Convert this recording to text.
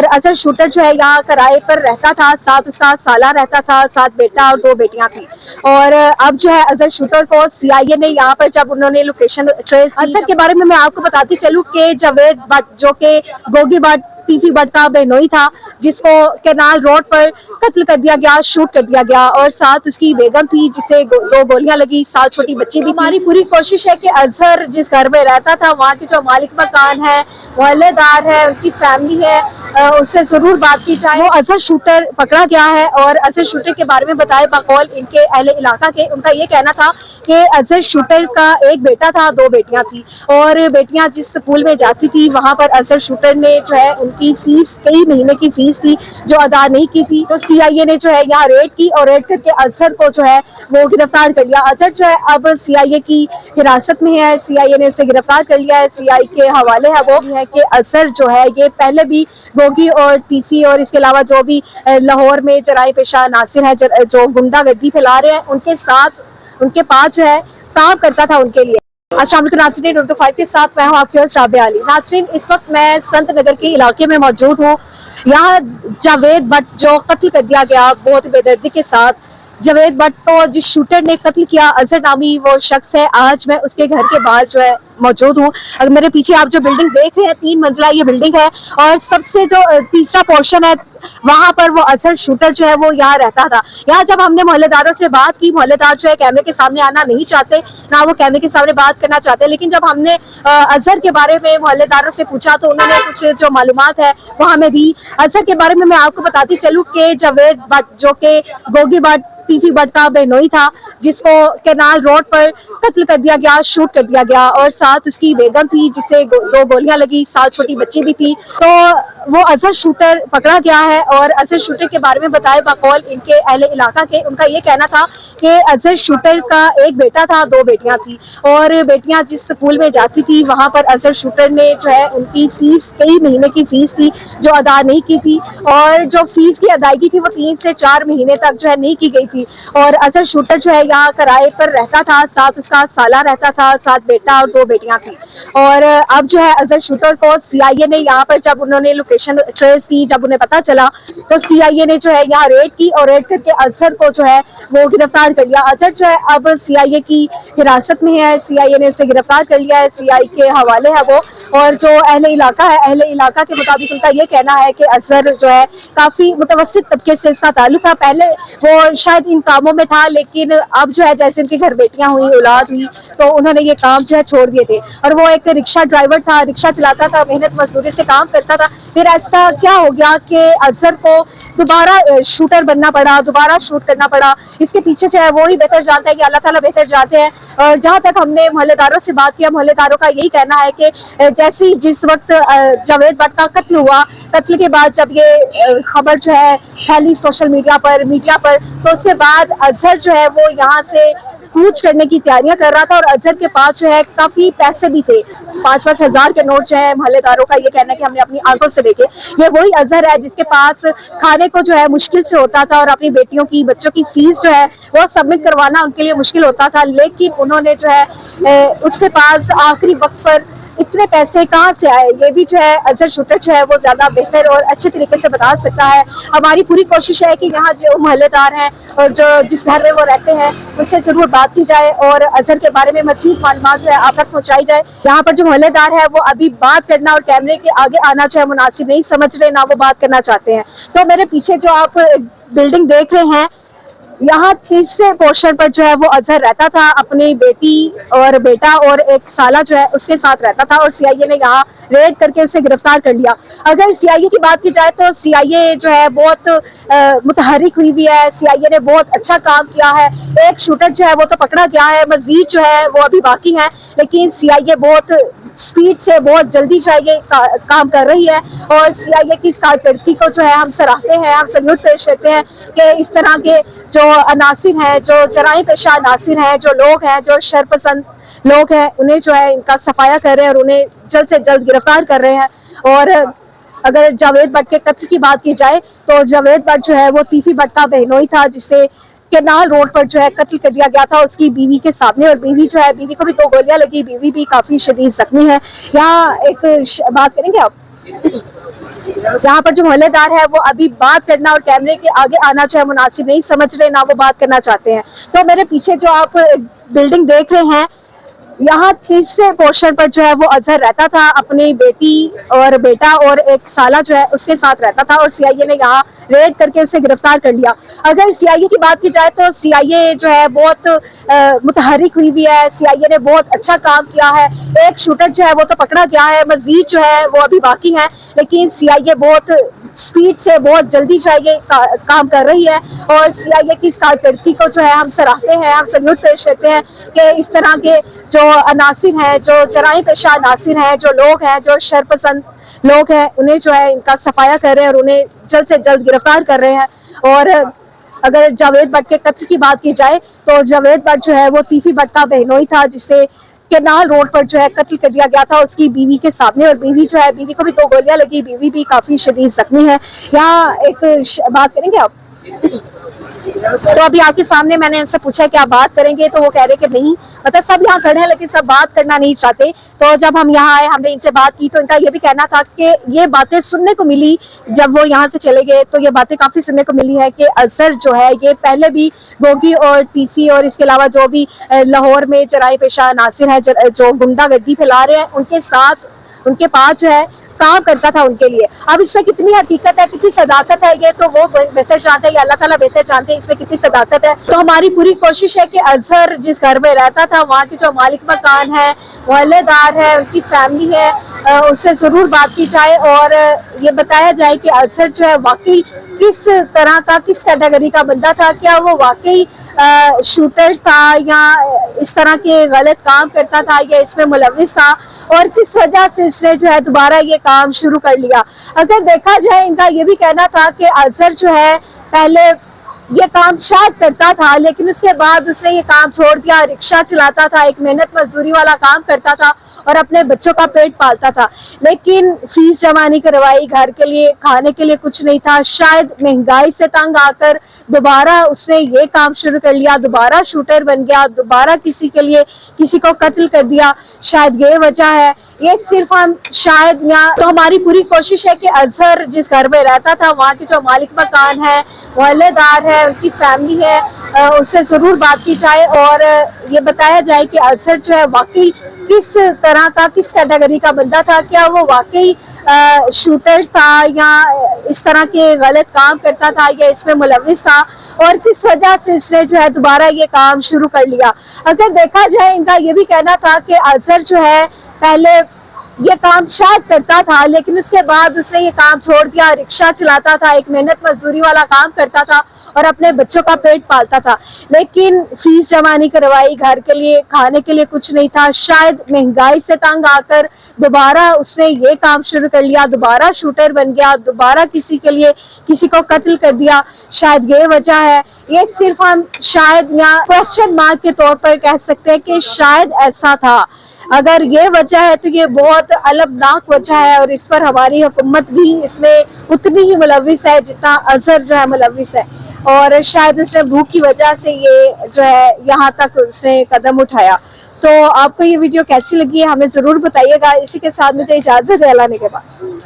और अजहर शूटर जो है यहाँ किराए पर रहता था, साथ उसका साला रहता था, साथ बेटा और 2 बेटियां थी। और अब जो है अजहर शूटर को CIA ने यहाँ पर जब उन्होंने लोकेशन ट्रेस की, अजहर के बारे में मैं आपको बताती चलूँ कि जावेद भट्ट जो कि गोगी भट्ट तीफी भट्ट का बहनोई था, जिसको केनाल रोड पर कत्ल कर दिया गया, शूट कर दिया गया, और साथ उसकी बेगम थी जिसे 2 गोलियां लगी, साथ छोटी बच्ची भी। हमारी पूरी कोशिश है कि अजहर जिस घर में रहता था वहाँ के जो मालिक मकान है, मोहल्लेदार है, उनकी फैमिली है, उससे जरूर बात की जाए। वो अजहर शूटर पकड़ा गया है और अजहर शूटर के बारे में बताए बकौल इनके अहले इलाका के, उनका ये कहना था कि अजहर शूटर का एक बेटा था, 2 बेटियां थी, और बेटियां जिस स्कूल में जाती थी वहां पर अजहर शूटर ने जो है उनकी फीस, कई महीने की फीस थी जो अदा नहीं की थी, तो CIA ने जो है यहाँ रेड की और रेड करके अजहर को जो है वो गिरफ्तार कर लिया। अजहर जो है अब CIA की हिरासत में है, CIA ने उसे गिरफ्तार कर लिया है, CI के हवाले है वो है कि अजहर जो है ये पहले भी गोगी और तीफी और इसके अलावा जो भी लाहौर में जराए पेशा नासिर है जो गुंडागर्दी फैला रहे हैं, उनके साथ उनके पास जो है काम करता था उनके लिए। अस्सलाम वालेकुम नाज़रीन, उर्दू 5 के साथ मैं हूँ आपकी होस्ट राबिया अली। नाज़रीन, इस वक्त मैं संत नगर के इलाके में मौजूद हूँ। यहाँ जावेद भट्ट जो कत्ल कर दिया गया बहुत बेदर्दी के साथ, जावेद भट्ट को जिस शूटर ने कत्ल किया, अजहर नामी वो शख्स है, आज मैं उसके घर के बाहर जो है मौजूद हूँ। अगर मेरे पीछे आप जो बिल्डिंग देख रहे हैं 3 मंजिला ये बिल्डिंग है, और सबसे जो तीसरा पोर्शन है वहां पर वो अजहर शूटर जो है वो यहाँ रहता था। यहाँ जब हमने मोहल्लेदारों से बात की, मोहल्लेदार जो है कैमरे के सामने आना नहीं चाहते, ना वो कैमरे के सामने बात करना चाहते, लेकिन जब हमने अजहर के बारे में मोहल्लेदारों से पूछा तो उन्होंने कुछ जो मालूमात है वो हमें दी। अजहर के बारे में मैं आपको बताती चलूँ कि जावेद भट्ट जो कि गोगी भट्ट तीफी भट्ट का बहनोई था, जिसको केनाल रोड पर कत्ल कर दिया गया, शूट कर दिया गया, और साथ उसकी बेगम थी जिसे 2 गोलियां लगी, साथ छोटी बच्ची भी थी, तो वो अजहर शूटर पकड़ा गया है। और अजहर शूटर के बारे में बताए बकौल इनके अहले इलाका के, उनका ये कहना था कि अजहर शूटर का एक बेटा था, 2 बेटियां थी, और बेटियां जिस स्कूल में जाती थी वहां पर अजहर शूटर ने जो है उनकी फीस, कई महीने की फीस थी जो अदा नहीं की थी, और जो फीस की अदायगी थी वो 3 से 4 महीने तक जो है नहीं की गई थी। और अजहर शूटर जो है यहाँ किराए पर रहता था, साथ उसका साला रहता था, साथ बेटा और 2 बेटियां थी। और अब जो है अजहर शूटर को CIA ने यहाँ पर जब उन्होंने लोकेशन ट्रेस की, जब उन्हें पता चला तो CIA ने जो है यहाँ रेड की और रेड करके अजहर को जो है वो गिरफ्तार कर लिया। अजहर जो है अब CIA की हिरासत में है, CIA ने उसे गिरफ्तार कर लिया है, CI के हवाले है वो। और जो अहले इलाका है, अहले इलाका के मुताबिक उनका ये कहना है कि अजहर जो है काफी मुतवस्सित तबके से उसका ताल्लुक था, पहले वो शायद इन कामों में था, लेकिन अब जो है जैसे उनके घर बेटियां हुई, औलाद हुई, तो उन्होंने ये काम जो है छोड़ दिए थे। और वो एक रिक्शा ड्राइवर था, रिक्शा चलाता था, मेहनत मजदूरी से काम करता था। फिर ऐसा क्या हो गया कि अजहर को दोबारा शूटर बनना पड़ा, दोबारा शूट करना पड़ा। इसके पीछे जो है वो ही बेहतर जानता है कि अल्लाह ताला बेहतर जानते हैं। और जहाँ तक हमने मोहल्लेदारों से बात किया, मोहल्लेदारों का यही कहना है कि जैसे जिस वक्त जावेद भट्ट का कत्ल हुआ, कत्ल के बाद जब ये खबर जो है फैली सोशल मीडिया पर, तो उसके बाद अजहर जो है वो यहाँ से कूच करने की तैयारियां कर रहा था, और अजहर के पास जो है काफी पैसे भी थे, 5-5 हजार के नोट जो है। मोहल्लेदारों का ये कहना है कि हमने अपनी आंखों से देखे, ये वही अजहर है जिसके पास खाने को जो है मुश्किल से होता था, और अपनी बेटियों की, बच्चों की फीस जो है वो सबमिट करवाना उनके लिए मुश्किल होता था। लेकिन उन्होंने जो है उसके पास आखिरी वक्त पर इतने पैसे कहाँ से आए, ये भी जो है अजहर शूटर जो है वो ज्यादा बेहतर और अच्छे तरीके से बता सकता है। हमारी पूरी कोशिश है कि यहाँ जो मोहल्लेदार हैं और जो जिस घर में वो रहते हैं उनसे जरूर बात की जाए और अजहर के बारे में मजीद मालूमात जो है आप तक पहुँचाई जाए। यहाँ पर जो मोहल्लेदार है वो अभी बात करना और कैमरे के आगे आना जो है मुनासिब नहीं समझ रहे, ना वो बात करना चाहते हैं। तो मेरे पीछे जो आप बिल्डिंग देख रहे हैं, यहाँ तीसरे पोर्शन पर जो है वो अजहर रहता था, अपनी बेटी और बेटा और एक साला जो है उसके साथ रहता था, और CIA ने यहाँ रेड करके उसे गिरफ्तार कर लिया। अगर CIA की बात की जाए तो CIA जो है बहुत मुतहरिक हुई है, CIA ने बहुत अच्छा काम किया है। एक शूटर जो है वो तो पकड़ा गया है, मजीद जो है वो अभी बाकी है, लेकिन CIA बहुत स्पीड से, बहुत जल्दी जो है ये काम कर रही है, और CIA की इस कारकर्दगी को जो है हम सराहते हैं, हम सल्यूट पेश करते हैं कि इस तरह के जो अनासिर हैं, जो जराए पेशा अनासिर हैं, जो लोग हैं, जो शरपसंद लोग हैं, उन्हें जो है इनका सफाया कर रहे हैं और उन्हें जल्द से जल्द गिरफ्तार कर रहे हैं। और अगर जावेद भट्ट के कत्ल की बात की जाए तो जावेद भट्ट जो है वो तीफी भट्ट का बहनोई था, जिसे केनाल रोड पर जो है कत्ल कर दिया गया था उसकी बीवी के सामने, और बीवी जो है, बीवी को भी 2 गोलियां लगी, बीवी भी काफी शदीद जख्मी है। यहाँ एक बात करेंगे आप? यहाँ पर जो मोहल्लेदार है वो अभी बात करना और कैमरे के आगे आना जो है मुनासिब नहीं समझ रहे, ना वो बात करना चाहते हैं। तो मेरे पीछे जो आप बिल्डिंग देख रहे हैं, यहाँ तीसरे पोर्शन पर जो है वो अजहर रहता था, अपनी बेटी और बेटा और एक साला जो है उसके साथ रहता था, और सीआईए ने यहाँ रेड करके उसे गिरफ्तार कर लिया। अगर सीआईए की बात की जाए तो सीआईए जो है बहुत मुतहरिक हुई भी है, सीआईए ने बहुत अच्छा काम किया है। एक शूटर जो है वो तो पकड़ा गया है, मजीद जो है वो अभी बाकी है, लेकिन सीआईए बहुत स्पीड से बहुत जल्दी जो है ये काम कर रही है, और सीआईए की इस कारकर्दगी को जो है हम सराहते हैं, हम सल्यूट पेश करते हैं कि इस तरह के जो अनासिर हैं, जो जराइम पेशा अनासिर हैं, जो लोग हैं, जो शरपसंद लोग हैं, उन्हें जो है इनका सफाया कर रहे हैं और उन्हें जल्द से जल्द गिरफ्तार कर रहे हैं। और अगर जावेद भट्ट के कत्ल की बात की जाए तो जावेद भट्ट जो है वो तीफी भट्ट का बहनोई था, जिसे केनाल रोड पर जो है कत्ल कर दिया गया था उसकी बीवी के सामने, और बीवी जो है, बीवी को भी 2 गोलियां लगी, बीवी भी काफी शदीद जख्मी है। यहाँ एक बात करेंगे आप, तो अभी आपके सामने मैंने इनसे पूछा कि आप बात करेंगे, तो वो कह रहे कि नहीं, मतलब सब यहाँ खड़े हैं लेकिन सब बात करना नहीं चाहते। तो जब हम यहाँ आए, हमने इनसे बात की, तो इनका ये भी कहना था कि ये बातें सुनने को मिली जब वो यहाँ से चले गए, तो ये बातें काफी सुनने को मिली है कि अजहर जो है ये पहले भी गोगी और तीफी और इसके अलावा जो भी लाहौर में जराइम पेशा नासिर है, जो गुंडागर्दी फैला रहे हैं, उनके साथ उनके पास जो है काम करता था उनके लिए। अब इसमें कितनी हकीकत है, कितनी सदाकत है, ये तो वो बेहतर जानते हैं, या अल्लाह ताला बेहतर जानते हैं इसमें कितनी सदाकत है। तो हमारी पूरी कोशिश है कि अजहर जिस घर में रहता था, वहाँ के जो मालिक मकान है, मोहल्लेदार है, उनकी फैमिली है, उनसे जरूर बात की जाए और ये बताया जाए कि अजहर जो है वाकई किस तरह का, किस कैटेगरी का बंदा था, क्या वो वाकई शूटर था या इस तरह के गलत काम करता था या इसमें मुलविस था, और किस वजह से इसने जो है दोबारा ये काम शुरू कर लिया। अगर देखा जाए, इनका ये भी कहना था कि अजहर जो है पहले ये काम शायद करता था, लेकिन उसके बाद उसने ये काम छोड़ दिया, रिक्शा चलाता था, एक मेहनत मजदूरी वाला काम करता था और अपने बच्चों का पेट पालता था, लेकिन फीस जमा नहीं करवाई, घर के लिए खाने के लिए कुछ नहीं था, शायद महंगाई से तंग आकर दोबारा उसने ये काम शुरू कर लिया, दोबारा शूटर बन गया, दोबारा किसी के लिए किसी को कत्ल कर दिया, शायद ये वजह है। ये सिर्फ हम शायद, या तो हमारी पूरी कोशिश है कि अजहर जिस घर में रहता था, वहाँ के जो मालिक मकान है, मोहल्लेदार है, उनकी फैमिली है, उनसे जरूर बात की जाए और ये बताया जाए कि अजहर जो है वाकई किस तरह का, किस कैटेगरी का बंदा था, क्या वो वाकई शूटर था या इस तरह के गलत काम करता था या इसमें मुलविस था, और किस वजह से इसने जो है दोबारा ये काम शुरू कर लिया। अगर देखा जाए, इनका ये भी कहना था कि अजहर जो है पहले ये काम शायद करता था, लेकिन उसके बाद उसने ये काम छोड़ दिया, रिक्शा चलाता था, एक मेहनत मजदूरी वाला काम करता था और अपने बच्चों का पेट पालता था, लेकिन फीस जमा नहीं करवाई, घर के लिए खाने के लिए कुछ नहीं था, शायद महंगाई से तंग आकर दोबारा उसने ये काम शुरू कर लिया, दोबारा शूटर बन गया, दोबारा किसी के लिए किसी को कत्ल कर दिया, शायद ये वजह है। ये सिर्फ हम शायद या क्वेश्चन मार्क के तौर पर कह सकते हैं कि शायद ऐसा था। अगर ये वजह है तो ये बहुत अलगनाक वजह है, और इस पर हमारी हुकूमत भी इसमें उतनी ही मुलविस है जितना अजहर जो है मुलविस है, और शायद उसने भूख की वजह से ये जो है यहाँ तक उसने कदम उठाया। तो आपको ये वीडियो कैसी लगी है हमें ज़रूर बताइएगा। इसी के साथ मुझे इजाज़त है, अल्लाह ने के बाद।